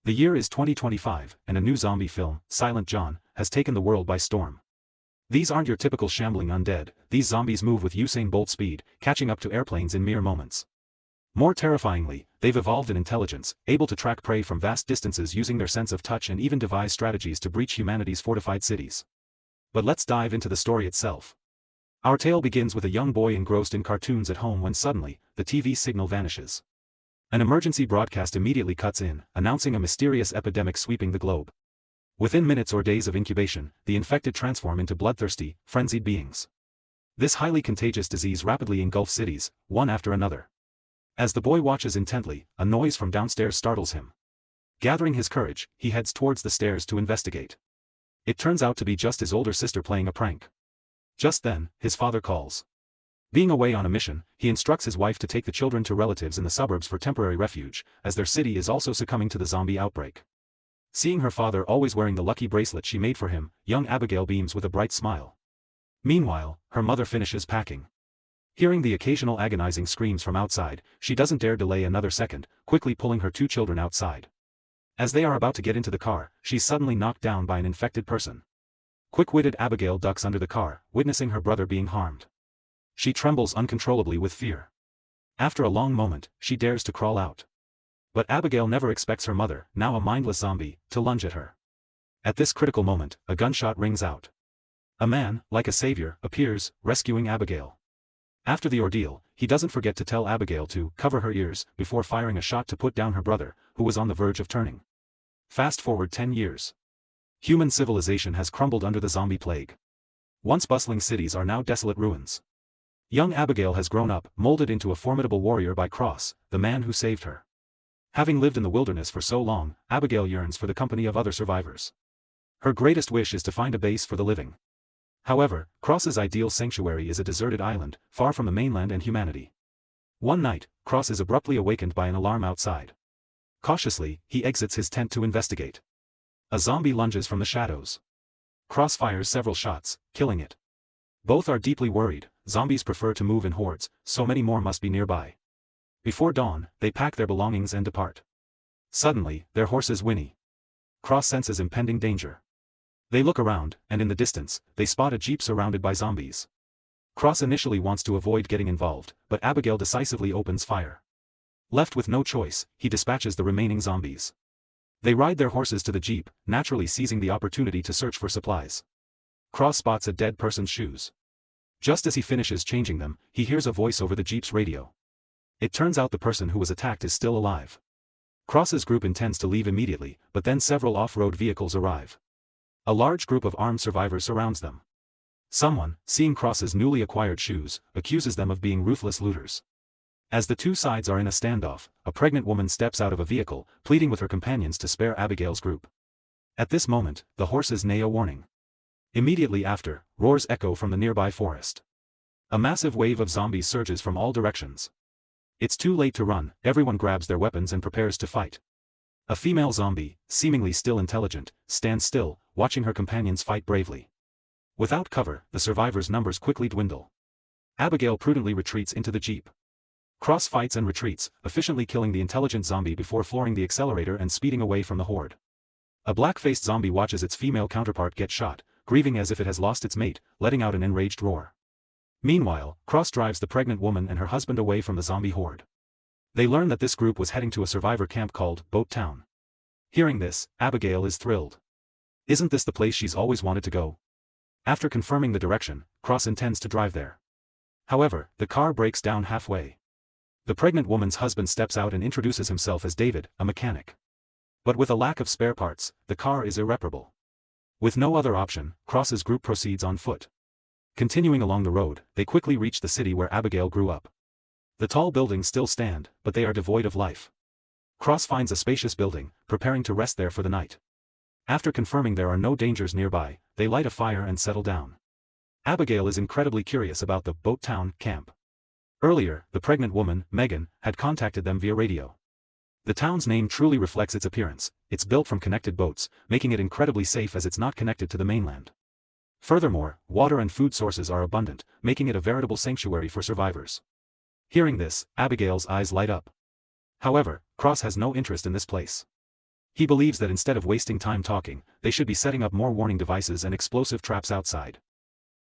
The year is 2025, and a new zombie film, Silent John, has taken the world by storm. These aren't your typical shambling undead, these zombies move with Usain Bolt speed, catching up to airplanes in mere moments. More terrifyingly, they've evolved in intelligence, able to track prey from vast distances using their sense of touch and even devise strategies to breach humanity's fortified cities. But let's dive into the story itself. Our tale begins with a young boy engrossed in cartoons at home when suddenly, the TV signal vanishes. An emergency broadcast immediately cuts in, announcing a mysterious epidemic sweeping the globe. Within minutes or days of incubation, the infected transform into bloodthirsty, frenzied beings. This highly contagious disease rapidly engulfs cities, one after another. As the boy watches intently, a noise from downstairs startles him. Gathering his courage, he heads towards the stairs to investigate. It turns out to be just his older sister playing a prank. Just then, his father calls. Being away on a mission, he instructs his wife to take the children to relatives in the suburbs for temporary refuge, as their city is also succumbing to the zombie outbreak. Seeing her father always wearing the lucky bracelet she made for him, young Abigail beams with a bright smile. Meanwhile, her mother finishes packing. Hearing the occasional agonizing screams from outside, she doesn't dare delay another second, quickly pulling her two children outside. As they are about to get into the car, she's suddenly knocked down by an infected person. Quick-witted Abigail ducks under the car, witnessing her brother being harmed. She trembles uncontrollably with fear. After a long moment, she dares to crawl out. But Abigail never expects her mother, now a mindless zombie, to lunge at her. At this critical moment, a gunshot rings out. A man, like a savior, appears, rescuing Abigail. After the ordeal, he doesn't forget to tell Abigail to cover her ears before firing a shot to put down her brother, who was on the verge of turning. Fast forward 10 years. Human civilization has crumbled under the zombie plague. Once bustling cities are now desolate ruins. Young Abigail has grown up, molded into a formidable warrior by Cross, the man who saved her. Having lived in the wilderness for so long, Abigail yearns for the company of other survivors. Her greatest wish is to find a base for the living. However, Cross's ideal sanctuary is a deserted island, far from the mainland and humanity. One night, Cross is abruptly awakened by an alarm outside. Cautiously, he exits his tent to investigate. A zombie lunges from the shadows. Cross fires several shots, killing it. Both are deeply worried. Zombies prefer to move in hordes, so many more must be nearby. Before dawn, they pack their belongings and depart. Suddenly, their horses whinny. Cross senses impending danger. They look around, and in the distance, they spot a jeep surrounded by zombies. Cross initially wants to avoid getting involved, but Abigail decisively opens fire. Left with no choice, he dispatches the remaining zombies. They ride their horses to the jeep, naturally seizing the opportunity to search for supplies. Cross spots a dead person's shoes. Just as he finishes changing them, he hears a voice over the jeep's radio. It turns out the person who was attacked is still alive. Cross's group intends to leave immediately, but then several off-road vehicles arrive. A large group of armed survivors surrounds them. Someone, seeing Cross's newly acquired shoes, accuses them of being ruthless looters. As the two sides are in a standoff, a pregnant woman steps out of a vehicle, pleading with her companions to spare Abigail's group. At this moment, the horses neigh a warning. Immediately after, roars echo from the nearby forest. A massive wave of zombies surges from all directions. It's too late to run, everyone grabs their weapons and prepares to fight. A female zombie, seemingly still intelligent, stands still, watching her companions fight bravely. Without cover, the survivors' numbers quickly dwindle. Abigail prudently retreats into the jeep. Cross fights and retreats, efficiently killing the intelligent zombie before flooring the accelerator and speeding away from the horde. A black-faced zombie watches its female counterpart get shot, grieving as if it has lost its mate, letting out an enraged roar. Meanwhile, Cross drives the pregnant woman and her husband away from the zombie horde. They learn that this group was heading to a survivor camp called Boat Town. Hearing this, Abigail is thrilled. Isn't this the place she's always wanted to go? After confirming the direction, Cross intends to drive there. However, the car breaks down halfway. The pregnant woman's husband steps out and introduces himself as David, a mechanic. But with a lack of spare parts, the car is irreparable. With no other option, Cross's group proceeds on foot. Continuing along the road, they quickly reach the city where Abigail grew up. The tall buildings still stand, but they are devoid of life. Cross finds a spacious building, preparing to rest there for the night. After confirming there are no dangers nearby, they light a fire and settle down. Abigail is incredibly curious about the Boat Town camp. Earlier, the pregnant woman, Megan, had contacted them via radio. The town's name truly reflects its appearance. It's built from connected boats, making it incredibly safe as it's not connected to the mainland. Furthermore, water and food sources are abundant, making it a veritable sanctuary for survivors. Hearing this, Abigail's eyes light up. However, Cross has no interest in this place. He believes that instead of wasting time talking, they should be setting up more warning devices and explosive traps outside.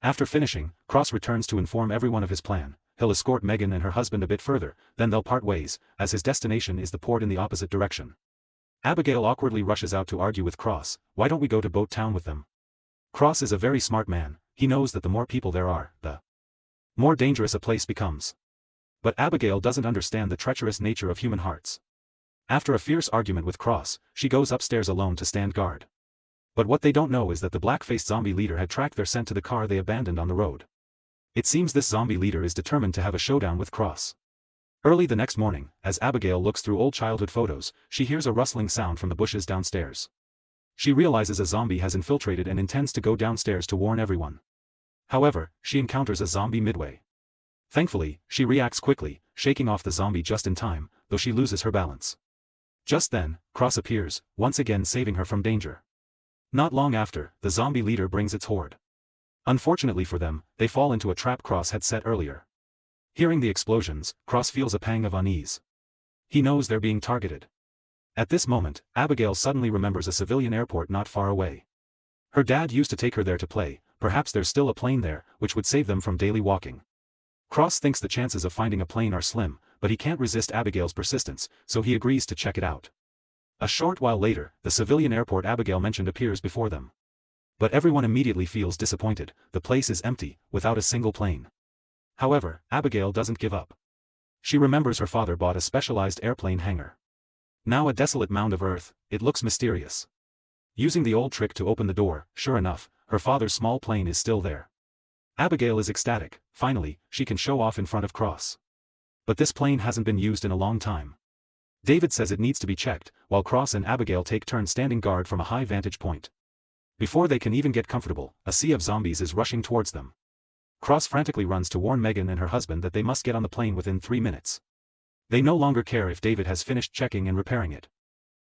After finishing, Cross returns to inform everyone of his plan. He'll escort Megan and her husband a bit further, then they'll part ways, as his destination is the port in the opposite direction. Abigail awkwardly rushes out to argue with Cross. Why don't we go to Boat Town with them? Cross is a very smart man. He knows that the more people there are, the more dangerous a place becomes. But Abigail doesn't understand the treacherous nature of human hearts. After a fierce argument with Cross, she goes upstairs alone to stand guard. But what they don't know is that the black-faced zombie leader had tracked their scent to the car they abandoned on the road. It seems this zombie leader is determined to have a showdown with Cross. Early the next morning, as Abigail looks through old childhood photos, she hears a rustling sound from the bushes downstairs. She realizes a zombie has infiltrated and intends to go downstairs to warn everyone. However, she encounters a zombie midway. Thankfully, she reacts quickly, shaking off the zombie just in time, though she loses her balance. Just then, Cross appears, once again saving her from danger. Not long after, the zombie leader brings its horde. Unfortunately for them, they fall into a trap Cross had set earlier. Hearing the explosions, Cross feels a pang of unease. He knows they're being targeted. At this moment, Abigail suddenly remembers a civilian airport not far away. Her dad used to take her there to play. Perhaps there's still a plane there, which would save them from daily walking. Cross thinks the chances of finding a plane are slim, but he can't resist Abigail's persistence, so he agrees to check it out. A short while later, the civilian airport Abigail mentioned appears before them. But everyone immediately feels disappointed. The place is empty, without a single plane. However, Abigail doesn't give up. She remembers her father bought a specialized airplane hangar. Now a desolate mound of earth, it looks mysterious. Using the old trick to open the door, sure enough, her father's small plane is still there. Abigail is ecstatic. Finally, she can show off in front of Cross. But this plane hasn't been used in a long time. David says it needs to be checked, while Cross and Abigail take turns standing guard from a high vantage point. Before they can even get comfortable, a sea of zombies is rushing towards them. Cross frantically runs to warn Megan and her husband that they must get on the plane within 3 minutes. They no longer care if David has finished checking and repairing it.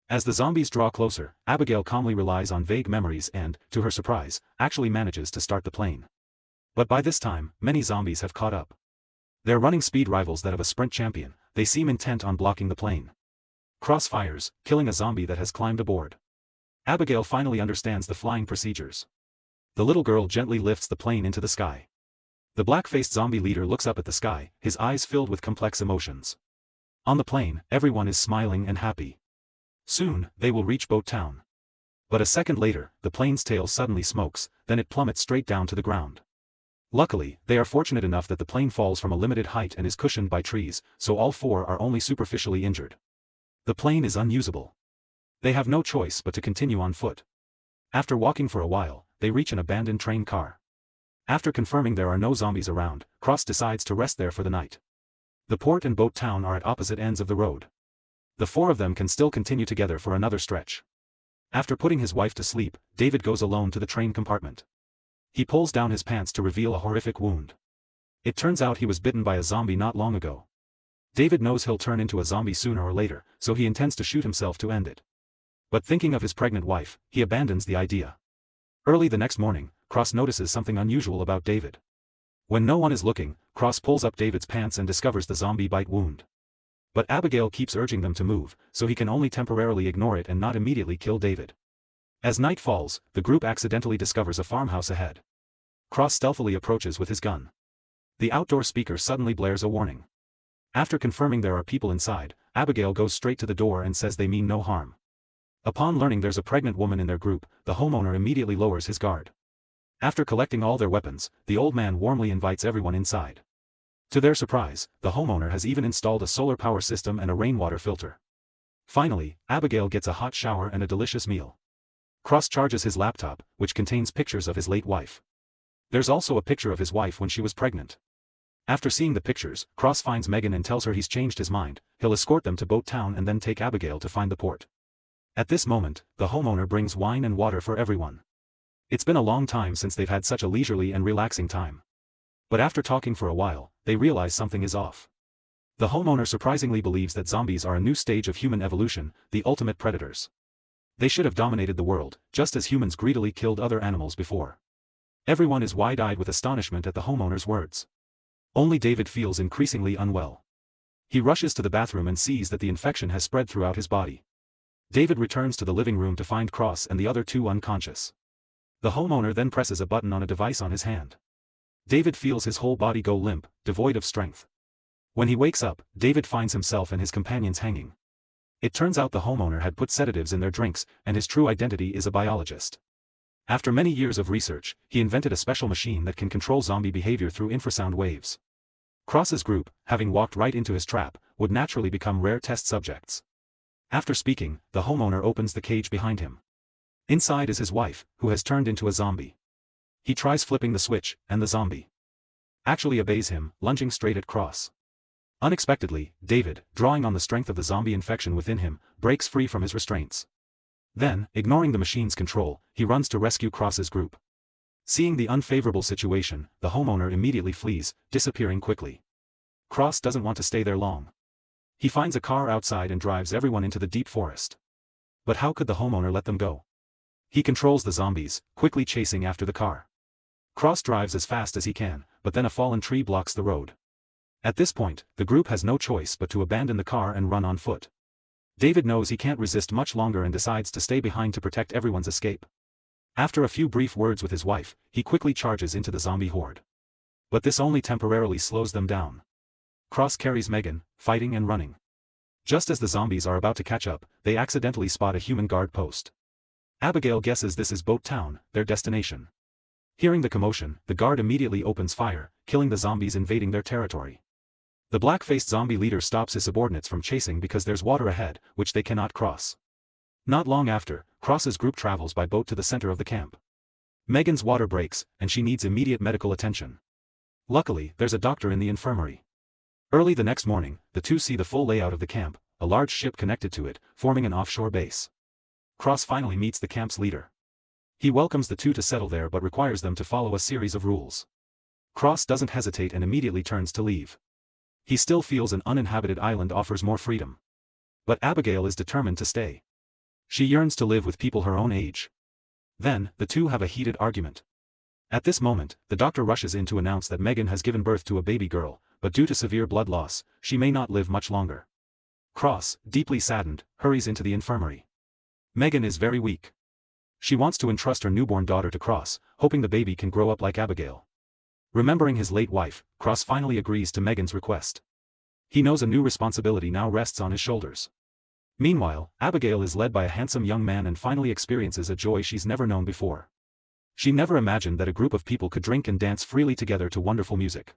As the zombies draw closer, Abigail calmly relies on vague memories and, to her surprise, actually manages to start the plane. But by this time, many zombies have caught up. They're running speed rivals that of a sprint champion. They seem intent on blocking the plane. Cross fires, killing a zombie that has climbed aboard. Abigail finally understands the flying procedures. The little girl gently lifts the plane into the sky. The black-faced zombie leader looks up at the sky, his eyes filled with complex emotions. On the plane, everyone is smiling and happy. Soon, they will reach Boat Town. But a second later, the plane's tail suddenly smokes, then it plummets straight down to the ground. Luckily, they are fortunate enough that the plane falls from a limited height and is cushioned by trees, so all four are only superficially injured. The plane is unusable. They have no choice but to continue on foot. After walking for a while, they reach an abandoned train car. After confirming there are no zombies around, Cross decides to rest there for the night. The port and Boat Town are at opposite ends of the road. The four of them can still continue together for another stretch. After putting his wife to sleep, David goes alone to the train compartment. He pulls down his pants to reveal a horrific wound. It turns out he was bitten by a zombie not long ago. David knows he'll turn into a zombie sooner or later, so he intends to shoot himself to end it. But thinking of his pregnant wife, he abandons the idea. Early the next morning, Cross notices something unusual about David. When no one is looking, Cross pulls up David's pants and discovers the zombie bite wound. But Abigail keeps urging them to move, so he can only temporarily ignore it and not immediately kill David. As night falls, the group accidentally discovers a farmhouse ahead. Cross stealthily approaches with his gun. The outdoor speaker suddenly blares a warning. After confirming there are people inside, Abigail goes straight to the door and says they mean no harm. Upon learning there's a pregnant woman in their group, the homeowner immediately lowers his guard. After collecting all their weapons, the old man warmly invites everyone inside. To their surprise, the homeowner has even installed a solar power system and a rainwater filter. Finally, Abigail gets a hot shower and a delicious meal. Cross charges his laptop, which contains pictures of his late wife. There's also a picture of his wife when she was pregnant. After seeing the pictures, Cross finds Megan and tells her he's changed his mind. He'll escort them to Boat Town and then take Abigail to find the port. At this moment, the homeowner brings wine and water for everyone. It's been a long time since they've had such a leisurely and relaxing time. But after talking for a while, they realize something is off. The homeowner surprisingly believes that zombies are a new stage of human evolution, the ultimate predators. They should have dominated the world, just as humans greedily killed other animals before. Everyone is wide-eyed with astonishment at the homeowner's words. Only David feels increasingly unwell. He rushes to the bathroom and sees that the infection has spread throughout his body. David returns to the living room to find Cross and the other two unconscious. The homeowner then presses a button on a device on his hand. David feels his whole body go limp, devoid of strength. When he wakes up, David finds himself and his companions hanging. It turns out the homeowner had put sedatives in their drinks, and his true identity is a biologist. After many years of research, he invented a special machine that can control zombie behavior through infrasound waves. Cross's group, having walked right into his trap, would naturally become rare test subjects. After speaking, the homeowner opens the cage behind him. Inside is his wife, who has turned into a zombie. He tries flipping the switch, and the zombie actually obeys him, lunging straight at Cross. Unexpectedly, David, drawing on the strength of the zombie infection within him, breaks free from his restraints. Then, ignoring the machine's control, he runs to rescue Cross's group. Seeing the unfavorable situation, the homeowner immediately flees, disappearing quickly. Cross doesn't want to stay there long. He finds a car outside and drives everyone into the deep forest. But how could the homeowner let them go? He controls the zombies, quickly chasing after the car. Cross drives as fast as he can, but then a fallen tree blocks the road. At this point, the group has no choice but to abandon the car and run on foot. David knows he can't resist much longer and decides to stay behind to protect everyone's escape. After a few brief words with his wife, he quickly charges into the zombie horde. But this only temporarily slows them down. Cross carries Megan, fighting and running. Just as the zombies are about to catch up, they accidentally spot a human guard post. Abigail guesses this is Boat Town, their destination. Hearing the commotion, the guard immediately opens fire, killing the zombies invading their territory. The black-faced zombie leader stops his subordinates from chasing because there's water ahead, which they cannot cross. Not long after, Cross's group travels by boat to the center of the camp. Megan's water breaks, and she needs immediate medical attention. Luckily, there's a doctor in the infirmary. Early the next morning, the two see the full layout of the camp, a large ship connected to it, forming an offshore base. Cross finally meets the camp's leader. He welcomes the two to settle there but requires them to follow a series of rules. Cross doesn't hesitate and immediately turns to leave. He still feels an uninhabited island offers more freedom. But Abigail is determined to stay. She yearns to live with people her own age. Then, the two have a heated argument. At this moment, the doctor rushes in to announce that Megan has given birth to a baby girl, but due to severe blood loss, she may not live much longer. Cross, deeply saddened, hurries into the infirmary. Megan is very weak. She wants to entrust her newborn daughter to Cross, hoping the baby can grow up like Abigail. Remembering his late wife, Cross finally agrees to Megan's request. He knows a new responsibility now rests on his shoulders. Meanwhile, Abigail is led by a handsome young man and finally experiences a joy she's never known before. She never imagined that a group of people could drink and dance freely together to wonderful music.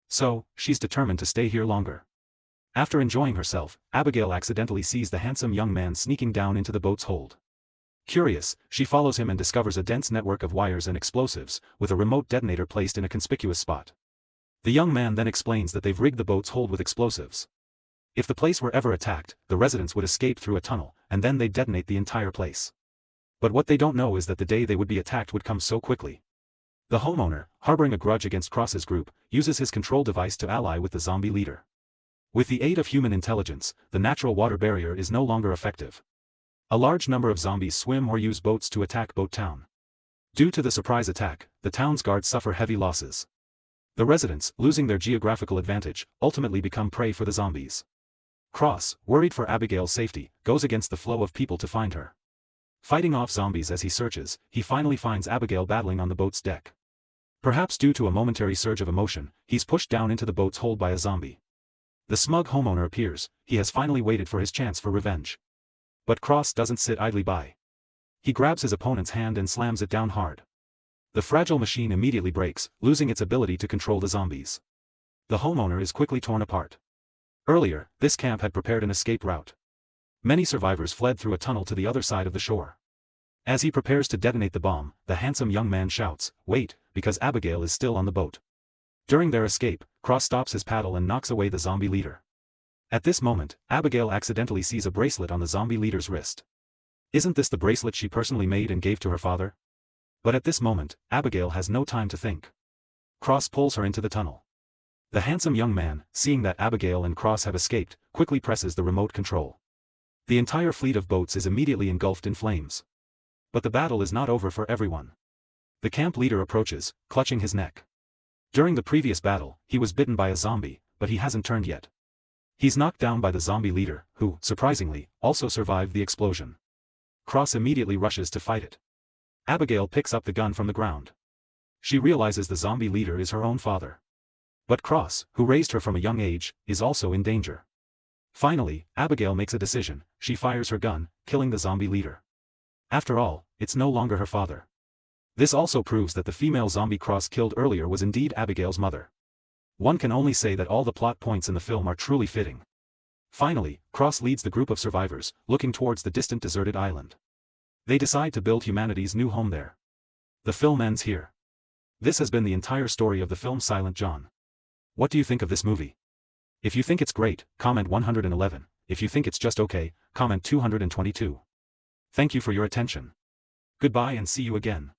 So, she's determined to stay here longer. After enjoying herself, Abigail accidentally sees the handsome young man sneaking down into the boat's hold. Curious, she follows him and discovers a dense network of wires and explosives, with a remote detonator placed in a conspicuous spot. The young man then explains that they've rigged the boat's hold with explosives. If the place were ever attacked, the residents would escape through a tunnel, and then they'd detonate the entire place. But what they don't know is that the day they would be attacked would come so quickly. The homeowner, harboring a grudge against Cross's group, uses his control device to ally with the zombie leader. With the aid of human intelligence, the natural water barrier is no longer effective. A large number of zombies swim or use boats to attack Boat Town. Due to the surprise attack, the town's guards suffer heavy losses. The residents, losing their geographical advantage, ultimately become prey for the zombies. Cross, worried for Abigail's safety, goes against the flow of people to find her. Fighting off zombies as he searches, he finally finds Abigail battling on the boat's deck. Perhaps due to a momentary surge of emotion, he's pushed down into the boat's hold by a zombie. The smug homeowner appears. He has finally waited for his chance for revenge. But Cross doesn't sit idly by. He grabs his opponent's hand and slams it down hard. The fragile machine immediately breaks, losing its ability to control the zombies. The homeowner is quickly torn apart. Earlier, this camp had prepared an escape route. Many survivors fled through a tunnel to the other side of the shore. As he prepares to detonate the bomb, the handsome young man shouts, "Wait," because Abigail is still on the boat. During their escape, Cross stops his paddle and knocks away the zombie leader. At this moment, Abigail accidentally sees a bracelet on the zombie leader's wrist. Isn't this the bracelet she personally made and gave to her father? But at this moment, Abigail has no time to think. Cross pulls her into the tunnel. The handsome young man, seeing that Abigail and Cross have escaped, quickly presses the remote control. The entire fleet of boats is immediately engulfed in flames. But the battle is not over for everyone. The camp leader approaches, clutching his neck. During the previous battle, he was bitten by a zombie, but he hasn't turned yet. He's knocked down by the zombie leader, who, surprisingly, also survived the explosion. Cross immediately rushes to fight it. Abigail picks up the gun from the ground. She realizes the zombie leader is her own father. But Cross, who raised her from a young age, is also in danger. Finally, Abigail makes a decision. She fires her gun, killing the zombie leader. After all, it's no longer her father. This also proves that the female zombie Cross killed earlier was indeed Abigail's mother. One can only say that all the plot points in the film are truly fitting. Finally, Cross leads the group of survivors, looking towards the distant deserted island. They decide to build humanity's new home there. The film ends here. This has been the entire story of the film Silent John. What do you think of this movie? If you think it's great, comment 111. If you think it's just okay, comment 222. Thank you for your attention. Goodbye and see you again.